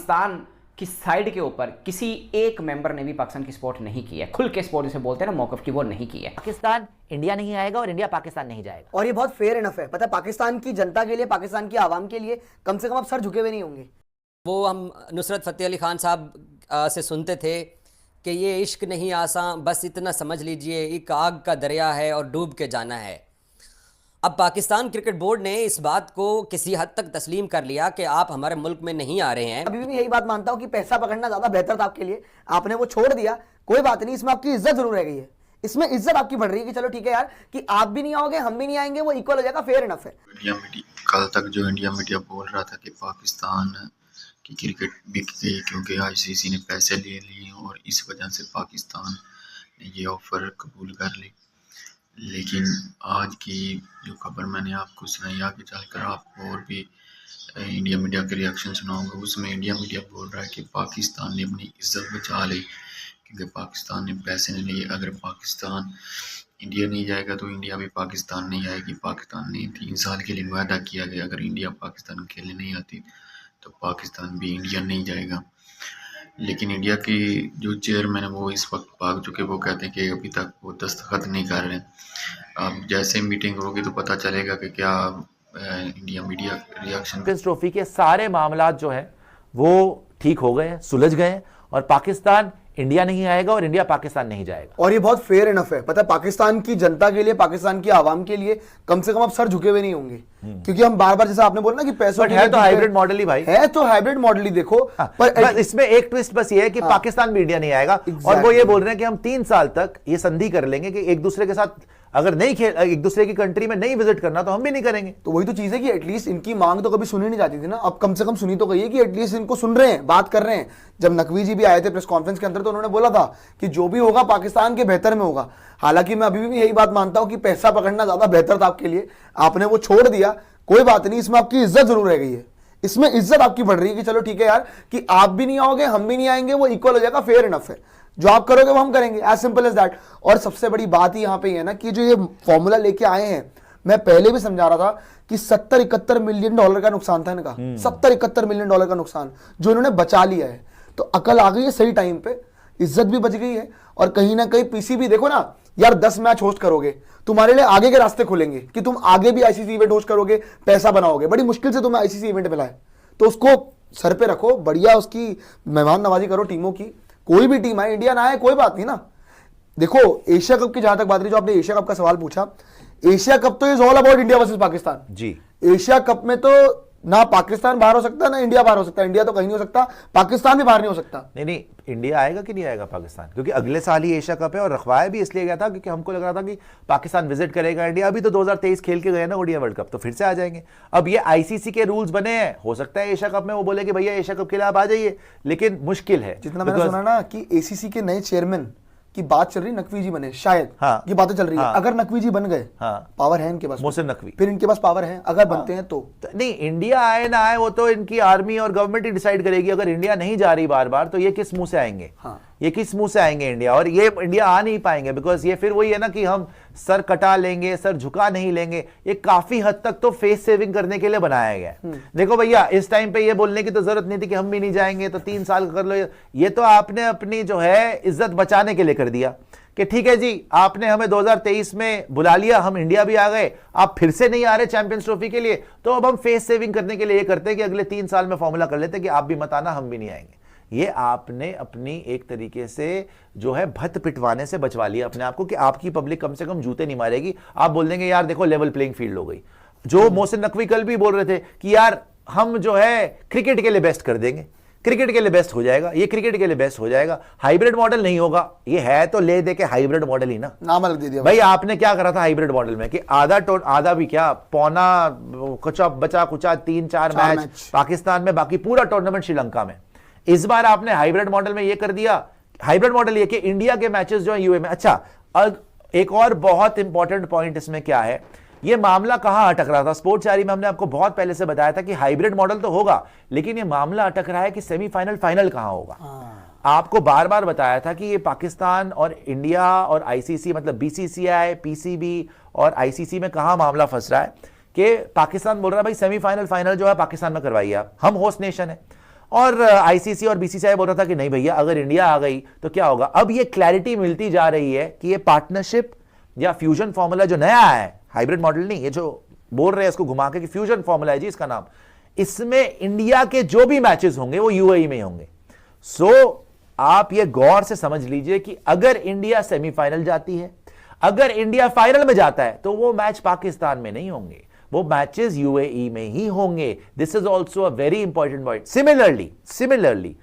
पाकिस्तान की साइड के ऊपर किसी एक मेंबर ने भी पाकिस्तान की सपोर्ट नहीं की है। खुल के सपोर्ट जिसे बोलते हैं ना, मौकफ की, वो नहीं की है। पाकिस्तान इंडिया नहीं आएगा और इंडिया पाकिस्तान नहीं जाएगा। और ये बहुत फेयर इनफ है। पता है, पाकिस्तान की जनता के लिए, पाकिस्तान की आवाम के लिए कम से कम आप सर झुके हुए नहीं होंगे। वो हम नुसरत फ़तेह अली ख़ान साहब से सुनते थे कि ये इश्क नहीं आसान, बस इतना समझ लीजिए एक आग का दरिया है और डूब के जाना है। अब पाकिस्तान क्रिकेट बोर्ड ने इस बात को किसी हद तक तस्लीम कर लिया कि आप हमारे मुल्क में नहीं आ रहे हैं। अभी भी मैं यही बात मानता हूँ कि पैसा पकड़ना ज्यादा बेहतर था आपके लिए। आपने वो छोड़ दिया, कोई बात नहीं, इसमें आपकी इज्जत जरूर रह गई है। इसमें इज्जत आपकी बढ़ रही है कि चलो ठीक है यार, कि आप भी नहीं आओगे हम भी नहीं आएंगे, वो इक्वल हो जाएगा, फेयर इनफ है। कल तक जो इंडिया मीडिया बोल रहा था कि पाकिस्तान की क्रिकेट बिक गई क्योंकि आईसीसी ने पैसे ले लिए और इस वजह से पाकिस्तान ने ये ऑफर कबूल कर ली, लेकिन आज की जो खबर मैंने आपको सुनाई, आगे चलकर आपको और भी इंडिया मीडिया के रिएक्शन सुनाऊंगा। उसमें इंडिया मीडिया बोल रहा है कि पाकिस्तान ने अपनी इज्जत बचा ली क्योंकि पाकिस्तान ने पैसे नहीं लिए। अगर पाकिस्तान इंडिया नहीं जाएगा तो इंडिया भी पाकिस्तान नहीं आएगी। पाकिस्तान ने 3 साल के लिए वादा किया कि अगर इंडिया पाकिस्तान खेलने नहीं आती तो पाकिस्तान भी इंडिया नहीं जाएगा। लेकिन इंडिया की जो चेयरमैन है वो इस वक्त भाग चुके। वो कहते हैं कि अभी तक वो दस्तखत नहीं कर रहे। अब जैसे मीटिंग होगी तो पता चलेगा कि क्या India media reaction. Champions trophy के सारे मामलात जो हैं वो ठीक हो गए हैं, सुलझ गए हैं और पाकिस्तान इंडिया नहीं आएगा और इंडिया पाकिस्तान नहीं जाएगा। और ये बहुत फेयर इनफ है। पता है, पाकिस्तान की जनता के लिए, पाकिस्तान की आवाम के लिए कम से कम आप सर झुके हुए नहीं होंगे। क्योंकि हम बार बार, जैसा आपने बोला ना कि पैसों है तो हाइब्रिड मॉडल ही भाई, है तो हाइब्रिड मॉडल ही देखो। पर इसमें एक ट्विस्ट बस ये है कि पाकिस्तान भी इंडिया नहीं आएगा। और वो ये बोल रहे हैं कि हम 3 साल तक ये संधि कर लेंगे कि एक दूसरे के साथ अगर नहीं खेल, एक दूसरे की कंट्री में नहीं विजिट करना तो हम भी नहीं करेंगे। तो वही तो चीज है कि एटलीस्ट इनकी मांग तो कभी सुनी नहीं जाती थी ना, अब कम से कम सुनी तो गई है कि एटलीस्ट इनको सुन रहे हैं, बात कर रहे हैं। जब नकवी जी भी आए थे प्रेस कॉन्फ्रेंस के अंदर तो उन्होंने बोला था कि जो भी होगा पाकिस्तान के बेहतर में होगा। हालांकि मैं अभी भी यही बात मानता हूं कि पैसा पकड़ना ज्यादा बेहतर था आपके लिए, आपने वो छोड़ दिया, कोई बात नहीं, इसमें आपकी इज्जत जरूर रह गई है। इसमें इज्जत आपकी बढ़ रही है कि चलो ठीक है यार, कि आप भी नहीं आओगे हम भी नहीं आएंगे, वो इक्वल हो जाएगा, फेयर इनफ है। जो आप करोगे वो हम करेंगे, एज सिंपल एज दैट। और सबसे बड़ी बात ही यहाँ पे है ना कि जो ये फॉर्मूला लेके आए हैं, मैं पहले भी समझा रहा था कि 70-71 मिलियन डॉलर का नुकसान था इनका। 70-71 मिलियन डॉलर का नुकसान जो इन्होंने बचा लिया है। तो अकल आ गई है सही टाइम पे, इज्जत भी बच गई है। और कहीं ना कहीं पीसीबी देखो ना यार, 10 मैच होस्ट करोगे, तुम्हारे लिए आगे के रास्ते खुलेंगे कि तुम आगे भी आईसीसी इवेंट होस्ट करोगे, पैसा बनाओगे। बड़ी मुश्किल से तुम्हें आईसीसी इवेंट मिला है, तो उसको सर पे रखो, बढ़िया उसकी मेहमान नवाजी करो टीमों की। कोई भी टीम आए, इंडिया ना आए, कोई बात नहीं ना। देखो एशिया कप की जहां तक बात रही, जो आपने एशिया कप का सवाल पूछा, एशिया कप तो is all about India versus Pakistan ji. Asia cup में तो ना पाकिस्तान बाहर हो सकता ना इंडिया बाहर हो सकता। इंडिया तो कहीं नहीं हो सकता, पाकिस्तान भी बाहर नहीं हो सकता। नहीं, इंडिया आएगा कि नहीं आएगा पाकिस्तान, क्योंकि अगले साल ही एशिया कप है और रखवाया भी इसलिए गया था क्योंकि हमको लग रहा था कि पाकिस्तान विजिट करेगा इंडिया। अभी तो 2023 खेल के गए ना ओडीआई वर्ल्ड कप, तो फिर से आ जाएंगे। अब ये आईसीसी के रूल्स बने हैं, हो सकता है एशिया कप में वो बोले कि भैया एशिया कप के लिए आप आ जाइए, लेकिन मुश्किल है। जितना मैंने सुना ना कि एसीसी के नए चेयरमैन की बात चल रही, नकवी जी बने शायद, ये बातें चल रही है। अगर नकवी जी बन गए, पावर है इनके पास, मोहसिन नकवी, फिर इनके पास पावर है अगर बनते हैं तो। नहीं, इंडिया आए ना आए वो तो इनकी आर्मी और गवर्नमेंट ही डिसाइड करेगी। अगर इंडिया नहीं जा रही बार बार तो ये किस मुंह से आएंगे? ये किस मुंह से आएंगे इंडिया? और ये इंडिया आ नहीं पाएंगे बिकॉज ये फिर वही है ना कि हम सर कटा लेंगे, सर झुका नहीं लेंगे। ये काफी हद तक तो फेस सेविंग करने के लिए बनाया गया है। देखो भैया, इस टाइम पे ये बोलने की तो जरूरत नहीं थी कि हम भी नहीं जाएंगे तो 3 साल कर लो। ये तो आपने अपनी जो है इज्जत बचाने के लिए कर दिया कि ठीक है जी, आपने हमें 2023 में बुला लिया, हम इंडिया भी आ गए, आप फिर से नहीं आ रहे चैंपियंस ट्रॉफी के लिए, तो अब हम फेस सेविंग करने के लिए ये करते हैं कि अगले 3 साल में फॉर्मूला कर लेते हैं कि आप भी मत आना, हम भी नहीं आएंगे। ये आपने अपनी एक तरीके से जो है भत पिटवाने से बचवा लिया अपने आप को कि आपकी पब्लिक कम से कम जूते नहीं मारेगी। आप बोल देंगे यार देखो लेवल प्लेइंग फील्ड हो गई। जो मोहसिन नकवी कल भी बोल रहे थे कि यार हम जो है क्रिकेट के लिए बेस्ट कर देंगे, क्रिकेट के लिए बेस्ट हो जाएगा, ये क्रिकेट के लिए बेस्ट हो जाएगा, हाइब्रिड मॉडल नहीं होगा। ये है तो ले दे के हाइब्रिड मॉडल ही ना, नाम अलग दे दिया भाई। आपने क्या करा था हाइब्रिड मॉडल में कि आधा भी क्या, पौना कुचा बचा कुचा 3-4 मैच पाकिस्तान में, बाकी पूरा टूर्नामेंट श्रीलंका में। इस बार आपने हाइब्रिड मॉडल में ये कर दिया। हाइब्रिड मॉडल ये कि इंडिया के मैचेस जो है यूए में। अच्छा, एक और बहुत इंपॉर्टेंट पॉइंट इसमें क्या है, ये मामला कहां अटक रहा था? स्पोर्ट्स जारी में हमने आपको बहुत पहले से बताया था कि हाइब्रिड मॉडल तो होगा, लेकिन ये मामला अटक रहा है कि सेमीफाइनल फाइनल कहां होगा। आपको बार बार बताया था कि ये पाकिस्तान और इंडिया और आईसीसी, मतलब बीसीसीआई, पीसीबी और आईसीसी में कहां मामला फंस रहा है कि पाकिस्तान बोल रहा है भाई सेमीफाइनल फाइनल जो है पाकिस्तान में करवाइए आप, हम होस्ट नेशन है। और आईसीसी और बीसीसीआई बोल रहा था कि नहीं भैया अगर इंडिया आ गई तो क्या होगा। अब ये क्लैरिटी मिलती जा रही है कि ये पार्टनरशिप या फ्यूजन फॉर्मूला जो नया है, हाइब्रिड मॉडल नहीं, ये जो बोल रहे हैं इसको घुमा के कि फ्यूजन फॉर्मूला है जी इसका नाम, इसमें इंडिया के जो भी मैचेस होंगे वो यूएई में होंगे। सो आप ये गौर से समझ लीजिए कि अगर इंडिया सेमीफाइनल जाती है, अगर इंडिया फाइनल में जाता है, तो वो मैच पाकिस्तान में नहीं होंगे, वो मैचेस यूएई में ही होंगे। This is also a very important point. Similarly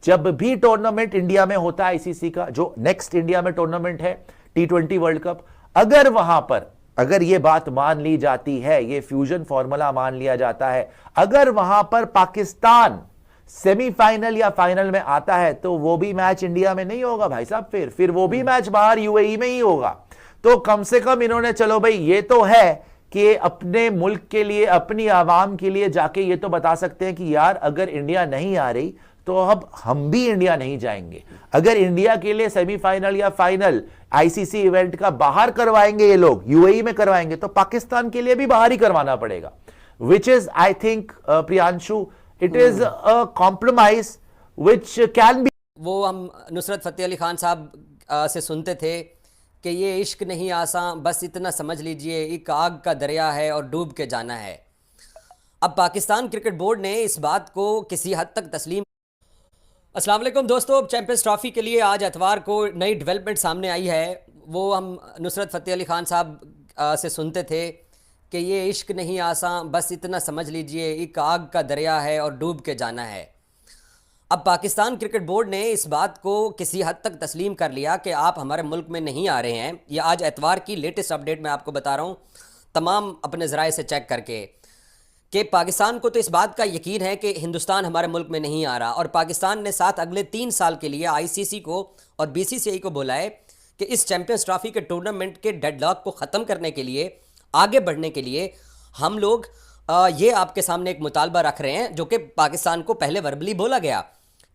जब भी टूर्नामेंट इंडिया में होता है आईसीसी का, जो नेक्स्ट इंडिया में टूर्नामेंट है T20 वर्ल्ड कप, अगर वहां पर अगर ये बात मान ली जाती है, ये फ्यूजन फॉर्मूला मान लिया जाता है, अगर वहां पर पाकिस्तान सेमीफाइनल या फाइनल में आता है, तो वो भी मैच इंडिया में नहीं होगा भाई साहब, फिर वो भी मैच बाहर यूएई में ही होगा। तो कम से कम इन्होंने, चलो भाई ये तो है कि अपने मुल्क के लिए, अपनी आवाम के लिए जाके ये तो बता सकते हैं कि यार अगर इंडिया नहीं आ रही तो अब हम भी इंडिया नहीं जाएंगे। अगर इंडिया के लिए सेमीफाइनल या फाइनल आईसीसी इवेंट का बाहर करवाएंगे, ये लोग यूएई में करवाएंगे, तो पाकिस्तान के लिए भी बाहर ही करवाना पड़ेगा, which is I think Priyanshu, it is a compromise which can be. वो हम नुसरत फ़तेह अली खान साहब से सुनते थे कि ये इश्क नहीं आसान, बस इतना समझ लीजिए एक आग का दरिया है और डूब के जाना है। अब पाकिस्तान क्रिकेट बोर्ड ने इस बात को किसी हद तक तस्लीम। अस्सलाम वालेकुम दोस्तों, चैंपियंस ट्रॉफी के लिए आज एतवार को नई डेवलपमेंट सामने आई है। वो हम नुसरत फ़तेह अली खान साहब से सुनते थे कि ये इश्क नहीं आसान, बस इतना समझ लीजिए एक आग का दरिया है और डूब के जाना है। अब पाकिस्तान क्रिकेट बोर्ड ने इस बात को किसी हद तक तस्लीम कर लिया कि आप हमारे मुल्क में नहीं आ रहे हैं। ये आज एतवार की लेटेस्ट अपडेट मैं आपको बता रहा हूँ, तमाम अपने ज़राए से चेक करके, कि पाकिस्तान को तो इस बात का यकीन है कि हिंदुस्तान हमारे मुल्क में नहीं आ रहा, और पाकिस्तान ने साथ अगले 3 साल के लिए आईसीसी को और बीसीसीआई को बोला है कि इस चैंपियंस ट्रॉफी के टूर्नामेंट के डेडलॉक को ख़त्म करने के लिए, आगे बढ़ने के लिए हम लोग ये आपके सामने एक मुतालबा रख रहे हैं, जो कि पाकिस्तान को पहले वर्बली बोला गया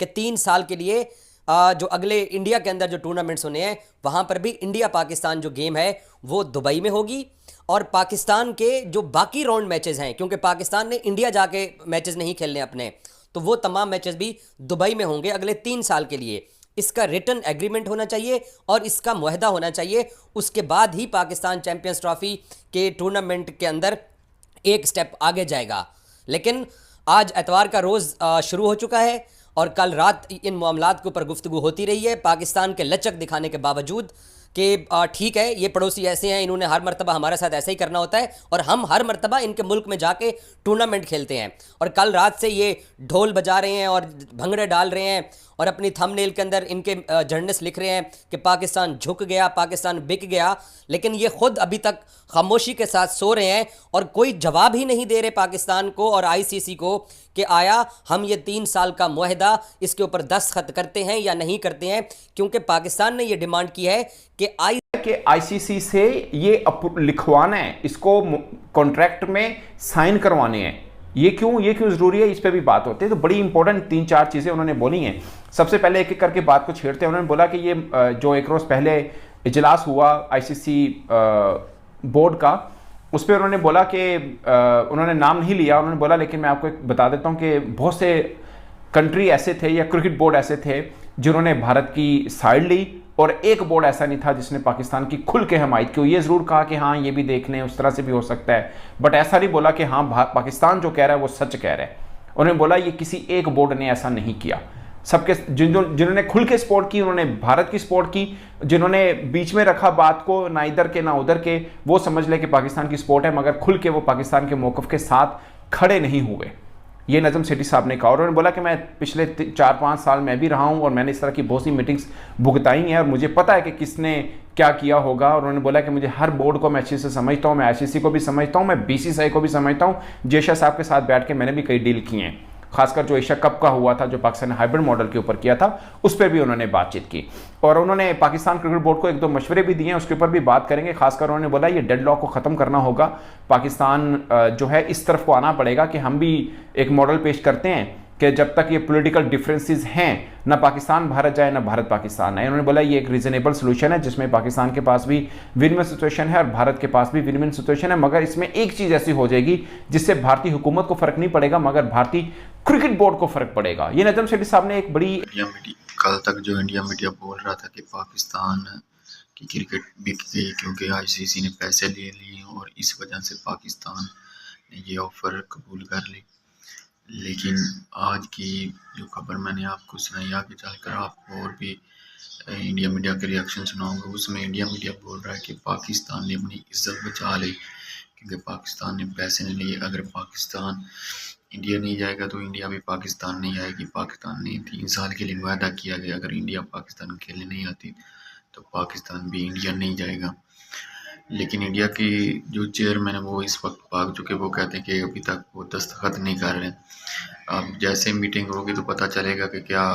कि 3 साल के लिए जो अगले इंडिया के अंदर जो टूर्नामेंट्स होने हैं, वहाँ पर भी इंडिया पाकिस्तान जो गेम है वो दुबई में होगी, और पाकिस्तान के जो बाकी राउंड मैचेस हैं, क्योंकि पाकिस्तान ने इंडिया जाके मैचेस नहीं खेलने अपने, तो वो तमाम मैचेस भी दुबई में होंगे अगले 3 साल के लिए। इसका रिटन एग्रीमेंट होना चाहिए और इसका मुआहदा होना चाहिए, उसके बाद ही पाकिस्तान चैंपियंस ट्रॉफी के टूर्नामेंट के अंदर एक स्टेप आगे जाएगा। लेकिन आज एतवार का रोज़ शुरू हो चुका है और कल रात इन मामलात के ऊपर गुफ्तगू होती रही है, पाकिस्तान के लचक दिखाने के बावजूद कि ठीक है ये पड़ोसी ऐसे हैं, इन्होंने हर मरतबा हमारे साथ ऐसे ही करना होता है और हम हर मरतबा इनके मुल्क में जाके टूर्नामेंट खेलते हैं। और कल रात से ये ढोल बजा रहे हैं और भंगड़े डाल रहे हैं और अपनी थंबनेल के अंदर इनके जर्नलिस्ट लिख रहे हैं कि पाकिस्तान झुक गया, पाकिस्तान बिक गया, लेकिन ये खुद अभी तक खामोशी के साथ सो रहे हैं और कोई जवाब ही नहीं दे रहे पाकिस्तान को और आईसीसी को कि आया हम ये 3 साल का मुआहदा इसके ऊपर दस्तखत करते हैं या नहीं करते हैं, क्योंकि पाकिस्तान ने ये डिमांड की है कि आईसीसी से ये लिखवाना है, इसको कॉन्ट्रैक्ट में साइन करवाने हैं। ये क्यों जरूरी है, इस पे भी बात होती है। तो बड़ी इंपॉर्टेंट 3-4 चीजें उन्होंने बोली हैं। सबसे पहले एक एक करके बात को छेड़ते हैं। उन्होंने बोला कि ये जो एक रोज पहले इजलास हुआ आईसीसी बोर्ड का, उस पर उन्होंने बोला कि उन्होंने नाम नहीं लिया, उन्होंने बोला लेकिन मैं आपको बता देता हूं कि बहुत से कंट्री ऐसे थे या क्रिकेट बोर्ड ऐसे थे जिन्होंने भारत की साइड ली और एक बोर्ड ऐसा नहीं था जिसने पाकिस्तान की खुल के हमायत की। ये जरूर कहा कि हाँ ये भी देख लें, उस तरह से भी हो सकता है, बट ऐसा नहीं बोला कि हाँ पाकिस्तान जो कह रहा है वो सच कह रहा है। उन्होंने बोला ये किसी एक बोर्ड ने ऐसा नहीं किया, सबके जिन्होंने खुल के सपोर्ट की उन्होंने भारत की सपोर्ट की, जिन्होंने बीच में रखा बात को ना इधर के ना उधर के, वो समझ ले कि पाकिस्तान की सपोर्ट है, मगर खुल के वो पाकिस्तान के मौक़िफ़ के साथ खड़े नहीं हुए। ये नज़म सेठी साहब ने कहा और उन्होंने बोला कि मैं पिछले 4-5 साल में भी रहा हूँ और मैंने इस तरह की बहुत सी मीटिंग्स भुगताई हैं और मुझे पता है कि किसने क्या किया होगा। और उन्होंने बोला कि मुझे हर बोर्ड को मैं अच्छे से समझता हूँ, मैं आईसीसी को भी समझता हूँ, मैं बीसीसीआई को भी समझता हूँ। जयशा साहब के साथ बैठ के मैंने भी कई डील किए हैं, खासकर जो एशिया कप का हुआ था जो पाकिस्तान ने हाइब्रिड मॉडल के ऊपर किया था, उस पर भी उन्होंने बातचीत की और उन्होंने पाकिस्तान क्रिकेट बोर्ड को 1-2 मशवरे भी दिए हैं, उसके ऊपर भी बात करेंगे। खासकर उन्होंने बोला ये डेडलॉक को ख़त्म करना होगा, पाकिस्तान जो है इस तरफ को आना पड़ेगा कि हम भी एक मॉडल पेश करते हैं कि जब तक ये पॉलिटिकल डिफरेंसेस हैं, ना पाकिस्तान भारत जाए ना भारत पाकिस्तान आए। उन्होंने बोला ये एक रीजनेबल सोल्यूशन है जिसमें पाकिस्तान के पास भी विन विन सिचुएशन है और भारत के पास भी विन विन सिचुएशन है, मगर इसमें एक चीज़ ऐसी हो जाएगी जिससे भारतीय हुकूमत को फर्क नहीं पड़ेगा मगर भारतीय क्रिकेट बोर्ड को फर्क पड़ेगा। ये नजम सेठी साहब ने एक बड़ी कल तक जो इंडिया मीडिया बोल रहा था कि पाकिस्तान की क्रिकेट बिक गई क्योंकि आईसीसी ने पैसे ले लिए और इस वजह से पाकिस्तान ने ये ऑफर कबूल कर ली, लेकिन आज की जो खबर मैंने आपको सुनाई, आगे चलकर आपको और भी इंडिया मीडिया के रिएक्शन सुनाऊंगा। उसमें इंडिया मीडिया बोल रहा है कि पाकिस्तान ने अपनी इज्जत बचा ली क्योंकि पाकिस्तान ने पैसे नहीं लिए। अगर पाकिस्तान इंडिया नहीं जाएगा तो इंडिया भी पाकिस्तान नहीं आएगी। पाकिस्तान ने 3 साल के लिए वादा किया कि अगर इंडिया पाकिस्तान खेलने नहीं आती तो पाकिस्तान भी इंडिया नहीं जाएगा। लेकिन इंडिया की जो चेयरमैन है वो इस वक्त भाग चुके, वो कहते हैं कि अभी तक वो दस्तखत नहीं कर रहे। अब जैसे मीटिंग होगी तो पता चलेगा कि क्या